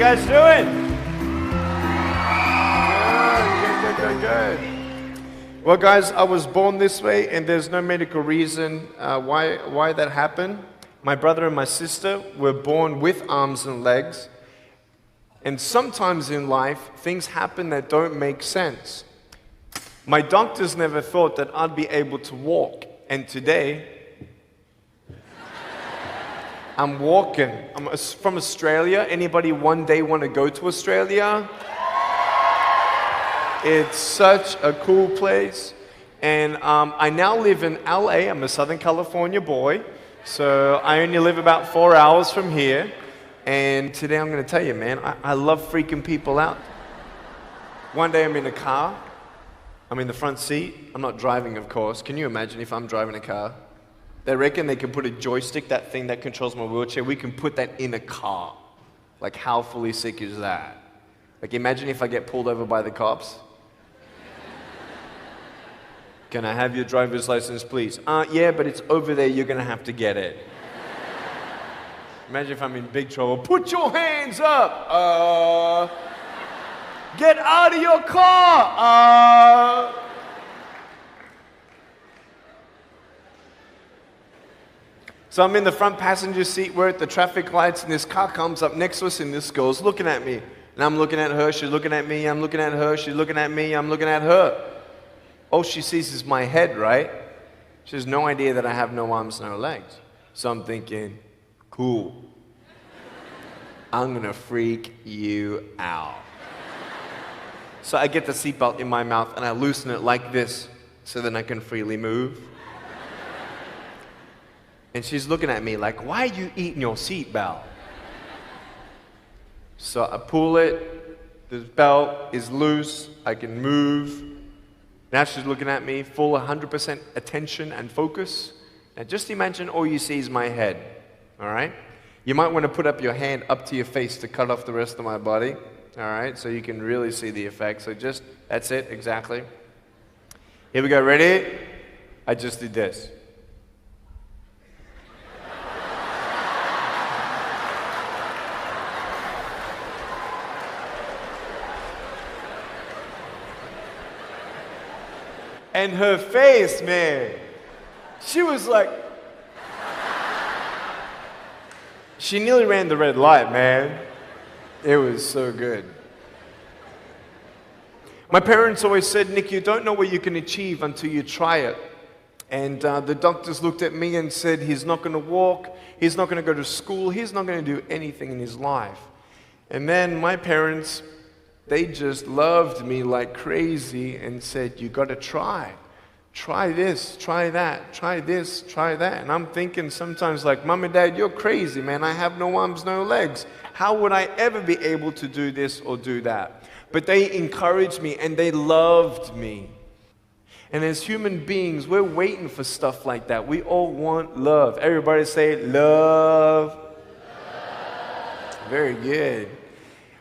you guys doing? Good. Well, guys, I was born this way, and there's no medical reason why that happened. My brother and my sister were born with arms and legs, and sometimes in life, things happen that don't make sense. My doctors never thought that I'd be able to walk, and today, I'm walking. I'm from Australia. Anybody one day want to go to Australia? It's such a cool place. And I now live in LA. I'm a Southern California boy. So I only live about 4 hours from here. And today I'm going to tell you, man, I love freaking people out. One day I'm in a car. I'm in the front seat. I'm not driving, of course. Can you imagine if I'm driving a car? They reckon they can put a joystick, that thing that controls my wheelchair, we can put that in a car. Like, how fully sick is that? Like, imagine if I get pulled over by the cops. Can I have your driver's license, please? Yeah, but it's over there, you're gonna have to get it. Imagine if I'm in big trouble. Put your hands up! Get out of your car! So I'm in the front passenger seat, we're at the traffic lights, and this car comes up next to us, and this girl's looking at me. And I'm looking at her, she's looking at me, I'm looking at her, she's looking at me, I'm looking at her. All she sees is my head, right? She has no idea that I have no arms, no legs. So I'm thinking, cool. I'm gonna freak you out. So I get the seatbelt in my mouth, and I loosen it like this, so then I can freely move. And she's looking at me like, why are you eating your seatbelt? So I pull it, the belt is loose, I can move. Now she's looking at me, full 100% attention and focus. Now just imagine all you see is my head, all right? You might want to put up your hand up to your face to cut off the rest of my body, all right? So you can really see the effect. So just, that's it, exactly. Here we go, ready? I just did this. And her face, man, she was like, she nearly ran the red light, man. It was so good. My parents always said, Nick, you don't know what you can achieve until you try it. And the doctors looked at me and said, he's not going to walk, he's not going to go to school, he's not going to do anything in his life. And then my parents, they just loved me like crazy and said, you got to try. Try this, try that, try this, try that. And I'm thinking sometimes like, Mom and Dad, you're crazy, man. I have no arms, no legs. How would I ever be able to do this or do that? But they encouraged me and they loved me. And as human beings, we're waiting for stuff like that. We all want love. Everybody say, love. Very good.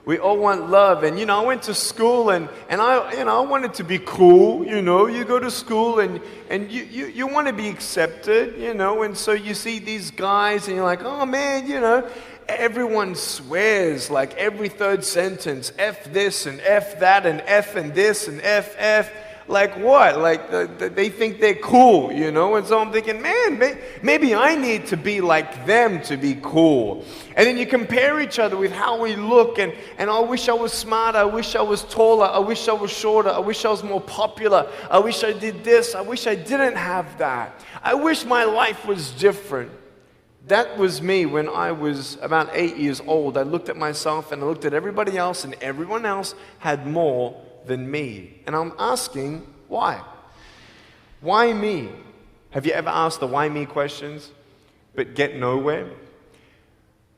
We all want love, and I went to school, and I wanted to be cool. You go to school, and you want to be accepted, and so you see these guys, and you're like, oh man, everyone swears like every third sentence, F this and F that and F and this and F. Like what? Like they think they're cool, And so I'm thinking, man, maybe I need to be like them to be cool. And then you compare each other with how we look, and I wish I was smarter, I wish I was taller, I wish I was shorter, I wish I was more popular, I wish I did this, I wish I didn't have that. I wish my life was different. That was me when I was about 8 years old. I looked at myself and I looked at everybody else, and everyone else had more than me. And I'm asking, why? Why me? Have you ever asked the why me questions but get nowhere?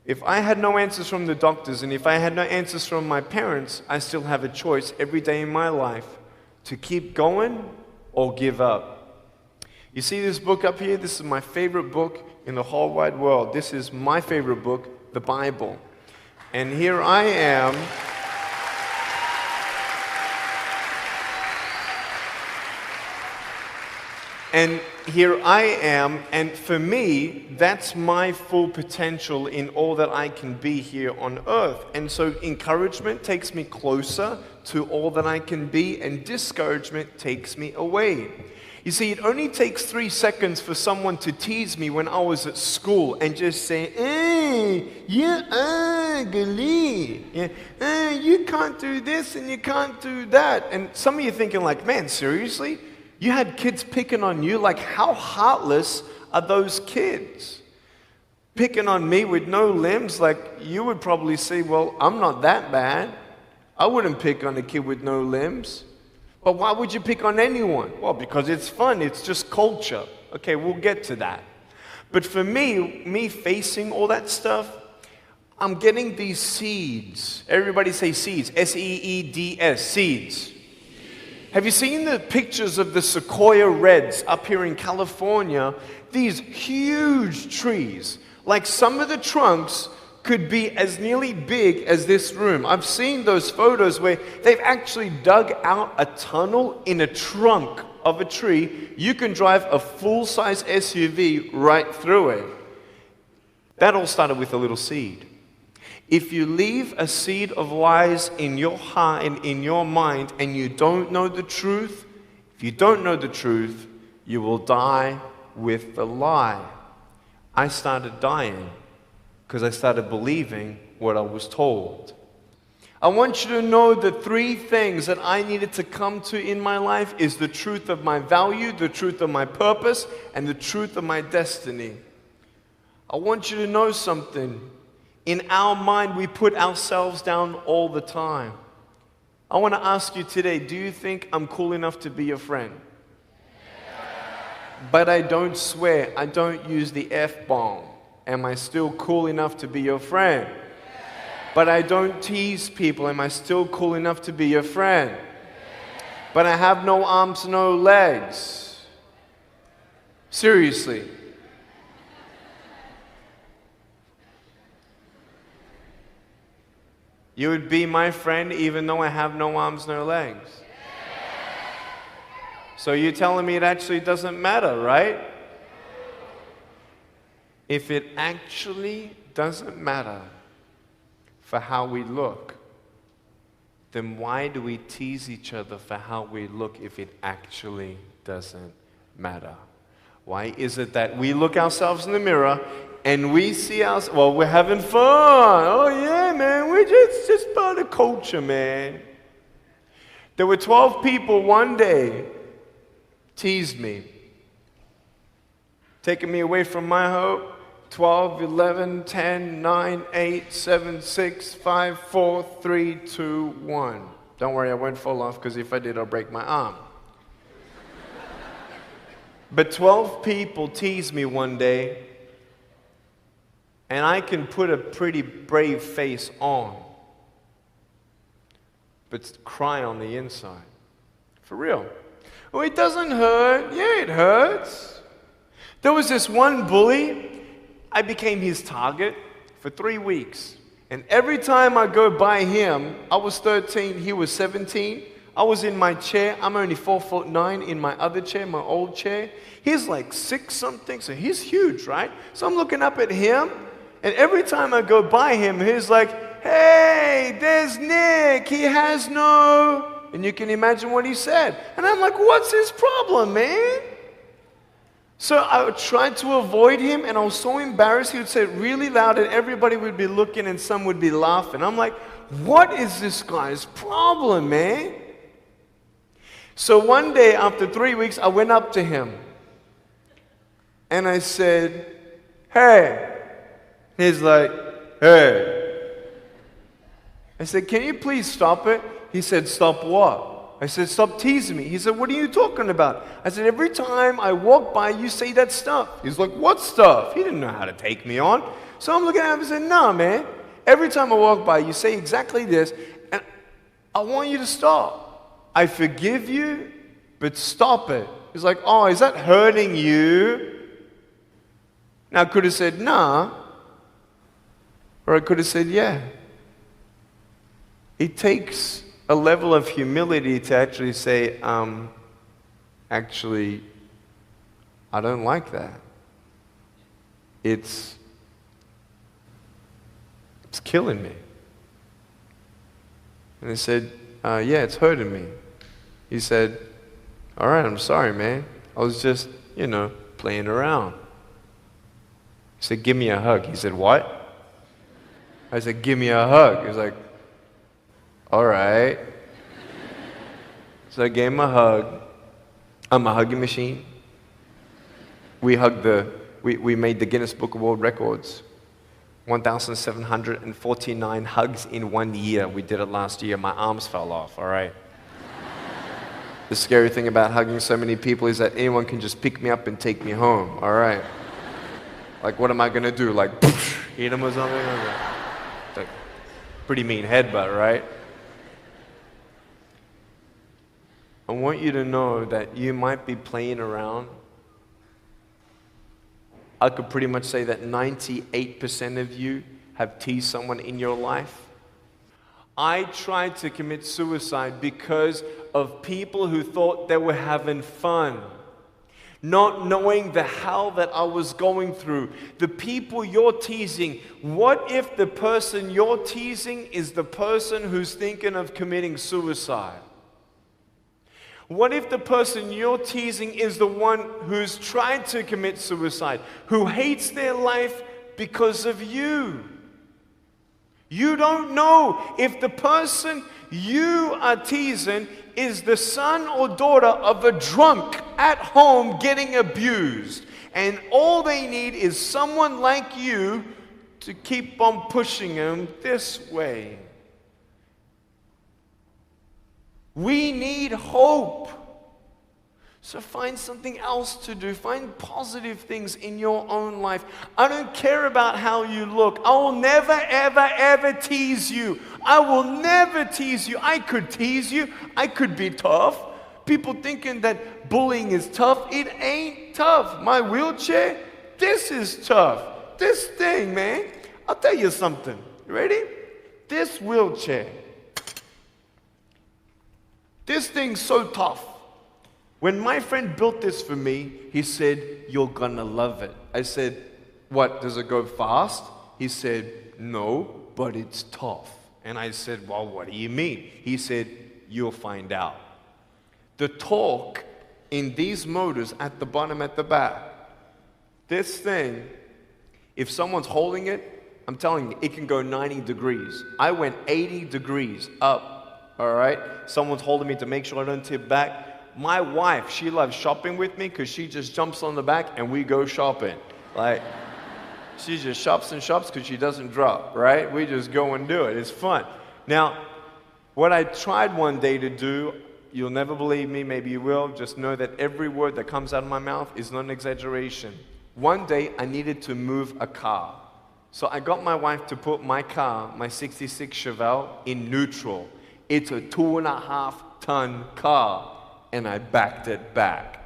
If I had no answers from the doctors, and if I had no answers from my parents, I still have a choice every day in my life to keep going or give up. You see this book up here? This is my favorite book in the whole wide world. This is my favorite book, the Bible. And here I am. And here I am, and for me, that's my full potential in all that I can be here on earth. And so encouragement takes me closer to all that I can be, and discouragement takes me away. You see, it only takes 3 seconds for someone to tease me when I was at school and just say, you're ugly. You can't do this and you can't do that. And some of you thinking like, man, seriously? You had kids picking on you? Like, how heartless are those kids? Picking on me with no limbs, like, you would probably say, well, I'm not that bad. I wouldn't pick on a kid with no limbs. But why would you pick on anyone? Well, because it's fun. It's just culture. Okay, we'll get to that. But for me facing all that stuff, I'm getting these seeds. Everybody say seeds. S-E-E-D-S, seeds. Have you seen the pictures of the sequoia reds up here in California? These huge trees. Like some of the trunks could be as nearly big as this room. I've seen those photos where they've actually dug out a tunnel in a trunk of a tree. You can drive a full-size SUV right through it. That all started with a little seed. If you leave a seed of lies in your heart and in your mind and you don't know the truth, if you don't know the truth, you will die with the lie. I started dying because I started believing what I was told. I want you to know the 3 things that I needed to come to in my life is the truth of my value, the truth of my purpose, and the truth of my destiny. I want you to know something. In our mind, we put ourselves down all the time. I want to ask you today, do you think I'm cool enough to be your friend? But I don't swear, I don't use the F-bomb. Am I still cool enough to be your friend? But I don't tease people. Am I still cool enough to be your friend? But I have no arms, no legs. Seriously. You would be my friend even though I have no arms, no legs. So you're telling me it actually doesn't matter, right? If it actually doesn't matter for how we look, then why do we tease each other for how we look if it actually doesn't matter? Why is it that we look ourselves in the mirror and we see ourselves, well, we're having fun. Oh yeah, man, we're just part of culture, man. There were 12 people one day teased me, taking me away from my hope. 12, 11, 10, 9, 8, 7, 6, 5, 4, 3, 2, 1. Don't worry, I won't fall off because if I did, I'll break my arm. But 12 people teased me one day, and I can put a pretty brave face on, but cry on the inside. For real. Oh, it doesn't hurt. Yeah, it hurts. There was this one bully. I became his target for 3 weeks. And every time I go by him, I was 13, he was 17. I was in my chair. I'm only 4'9" in my other chair, my old chair. He's like 6 something, so he's huge, right? So I'm looking up at him, and every time I go by him, he's like, hey, there's Nick, he has no... And you can imagine what he said. And I'm like, what's his problem, man? So I tried to avoid him, and I was so embarrassed. He would say it really loud, and everybody would be looking, and some would be laughing. I'm like, what is this guy's problem, man? So one day, after 3 weeks, I went up to him, and I said, hey. He's like, hey. I said, can you please stop it? He said, stop what? I said, stop teasing me. He said, what are you talking about? I said, every time I walk by, you say that stuff. He's like, what stuff? He didn't know how to take me on. So I'm looking at him and said, nah, man. Every time I walk by, you say exactly this, and I want you to stop. I forgive you, but stop it. He's like, oh, is that hurting you? Now, I could have said, nah. Or I could have said, yeah. It takes a level of humility to actually say, actually, I don't like that. It's killing me. And I said, yeah, it's hurting me. He said, all right, I'm sorry, man. I was just, playing around. He said, give me a hug. He said, what? I said, give me a hug. He was like, all right. So I gave him a hug. I'm a hugging machine. We made the Guinness Book of World Records. 1,749 hugs in 1 year. We did it last year. My arms fell off, all right? The scary thing about hugging so many people is that anyone can just pick me up and take me home, all right? Like, what am I going to do? Like, hit them or something? Like, pretty mean headbutt, right? I want you to know that you might be playing around. I could pretty much say that 98% of you have teased someone in your life. I tried to commit suicide because of people who thought they were having fun, not knowing the hell that I was going through. The people you're teasing, what if the person you're teasing is the person who's thinking of committing suicide? What if the person you're teasing is the one who's tried to commit suicide, who hates their life because of you? You don't know if the person you are teasing is the son or daughter of a drunk at home getting abused. And all they need is someone like you to keep on pushing them this way. We need hope. So find something else to do. Find positive things in your own life. I don't care about how you look. I will never, ever, ever tease you. I will never tease you. I could tease you. I could be tough. People thinking that bullying is tough. It ain't tough. My wheelchair, this is tough. This thing, man. I'll tell you something. You ready? This wheelchair. This thing's so tough. When my friend built this for me, he said, you're gonna love it. I said, what, does it go fast? He said, no, but it's tough. And I said, well, what do you mean? He said, you'll find out. The torque in these motors at the bottom, at the back, this thing, if someone's holding it, I'm telling you, it can go 90 degrees. I went 80 degrees up, all right? Someone's holding me to make sure I don't tip back. My wife, she loves shopping with me because she just jumps on the back and we go shopping. Like, she just shops and shops because she doesn't drop, right? We just go and do it. It's fun. Now, what I tried one day to do, you'll never believe me, maybe you will, just know that every word that comes out of my mouth is not an exaggeration. One day, I needed to move a car. So I got my wife to put my car, my 66 Chevelle, in neutral. It's a 2.5-ton car. And I backed it back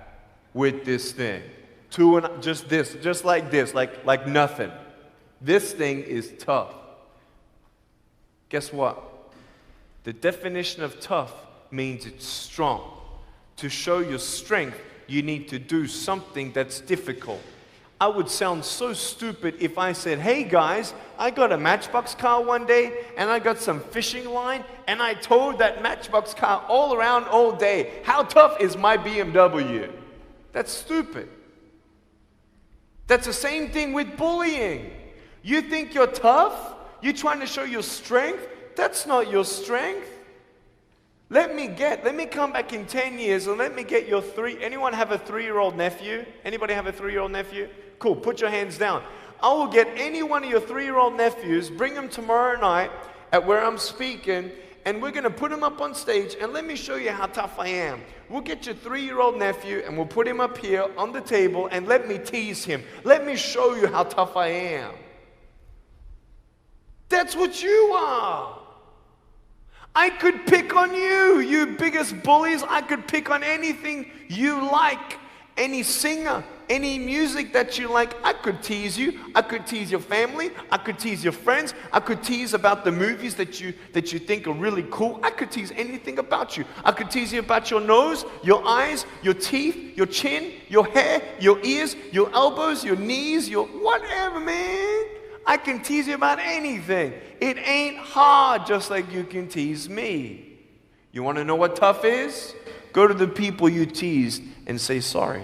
with this thing. Just like this, like nothing. This thing is tough. Guess what? The definition of tough means it's strong. To show your strength, you need to do something that's difficult. I would sound so stupid if I said, hey guys, I got a Matchbox car one day and I got some fishing line and I towed that Matchbox car all around all day. How tough is my BMW? That's stupid. That's the same thing with bullying. You think you're tough? You're trying to show your strength? That's not your strength. Let me come back in 10 years and let me get your anyone have a 3-year-old nephew? Anybody have a 3-year-old nephew? Cool, put your hands down. I will get any one of your 3-year-old nephews, bring them tomorrow night at where I'm speaking, and we're going to put him up on stage, and let me show you how tough I am. We'll get your 3-year-old nephew, and we'll put him up here on the table, and let me tease him. Let me show you how tough I am. That's what you are. I could pick on you, you biggest bullies. I could pick on anything you like. Any singer, Any music that you like, I could tease you. I could tease your family. I could tease your friends. I could tease about the movies that you think are really cool. I could tease anything about you. I could tease you about your nose, your eyes, your teeth, your chin, your hair, your ears, your elbows, your knees, your whatever, man. I can tease you about anything. It ain't hard, just like you can tease me. You want to know what tough is? Go to the people you teased and say sorry.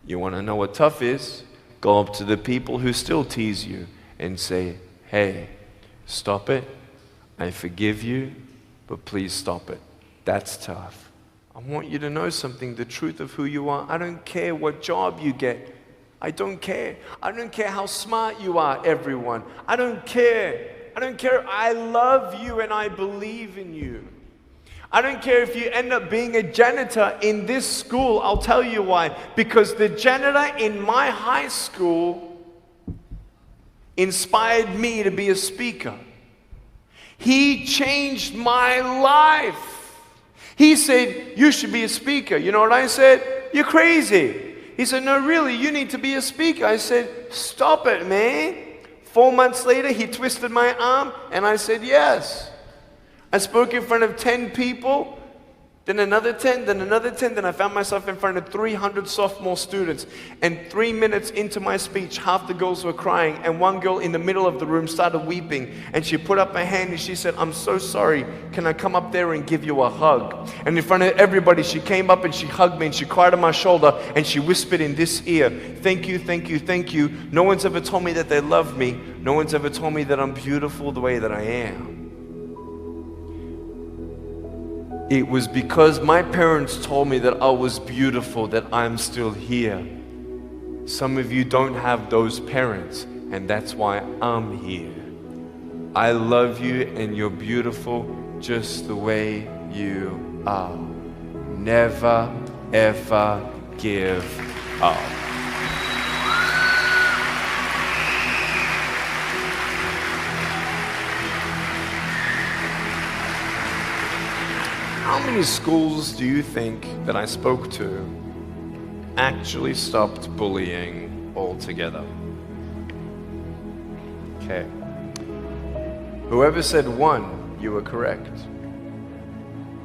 You want to know what tough is? Go up to the people who still tease you and say, hey, stop it. I forgive you, but please stop it. That's tough. I want you to know something, the truth of who you are. I don't care what job you get. I don't care. I don't care how smart you are, everyone. I don't care. I don't care. I love you and I believe in you. I don't care if you end up being a janitor in this school. I'll tell you why. Because the janitor in my high school inspired me to be a speaker. He changed my life. He said, you should be a speaker. You know what I said? You're crazy. He said, no, really, you need to be a speaker. I said, stop it, man. 4 months later, he twisted my arm, and I said, yes. I spoke in front of 10 people, then another 10, then another 10, then I found myself in front of 300 sophomore students. And 3 minutes into my speech, half the girls were crying, and one girl in the middle of the room started weeping, and she put up her hand and she said, I'm so sorry, can I come up there and give you a hug? And in front of everybody, she came up and she hugged me and she cried on my shoulder and she whispered in this ear, thank you, thank you, thank you. No one's ever told me that they love me. No one's ever told me that I'm beautiful the way that I am. It was because my parents told me that I was beautiful that I'm still here. Some of you don't have those parents, and that's why I'm here. I love you, and you're beautiful just the way you are. Never, ever give up. How many schools do you think that I spoke to actually stopped bullying altogether? Okay. Whoever said one, you were correct.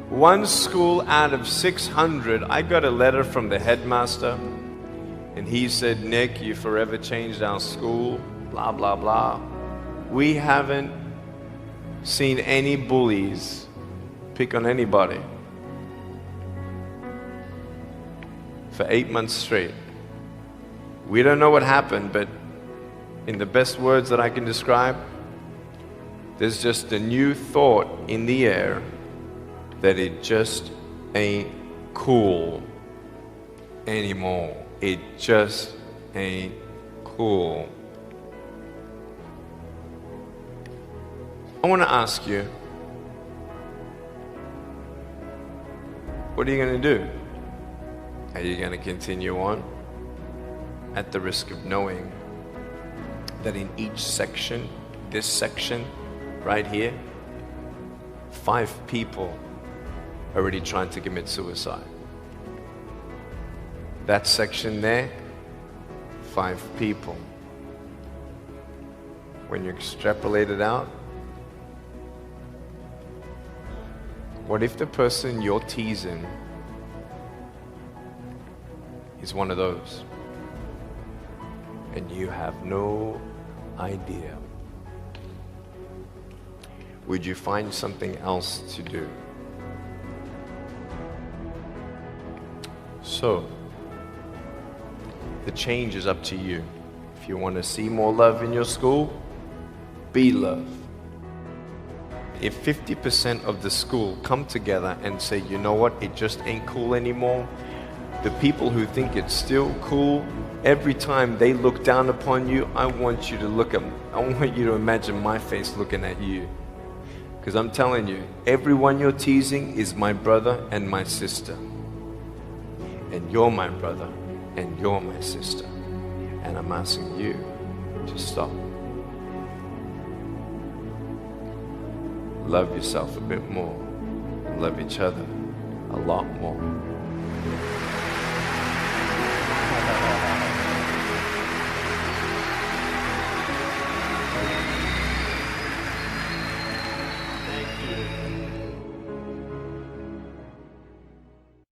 One school out of 600, I got a letter from the headmaster, and he said, Nick, you forever changed our school, blah, blah, blah. We haven't seen any bullies pick on anybody for 8 months straight. We don't know what happened, but in the best words that I can describe, there's just a new thought in the air that it just ain't cool anymore. It just ain't cool. I want to ask you, what are you going to do? Are you going to continue on at the risk of knowing that in each section, this section right here, 5 people are already trying to commit suicide? That section there, 5 people. When you extrapolate it out, what if the person you're teasing is one of those, and you have no idea? Would you find something else to do? So, the change is up to you. If you want to see more love in your school, be love. If 50% of the school come together and say, you know what, it just ain't cool anymore, the people who think it's still cool, every time they look down upon you, I want you to imagine my face looking at you. Because I'm telling you, everyone you're teasing is my brother and my sister. And you're my brother and you're my sister. And I'm asking you to stop. Love yourself a bit more. Love each other a lot more.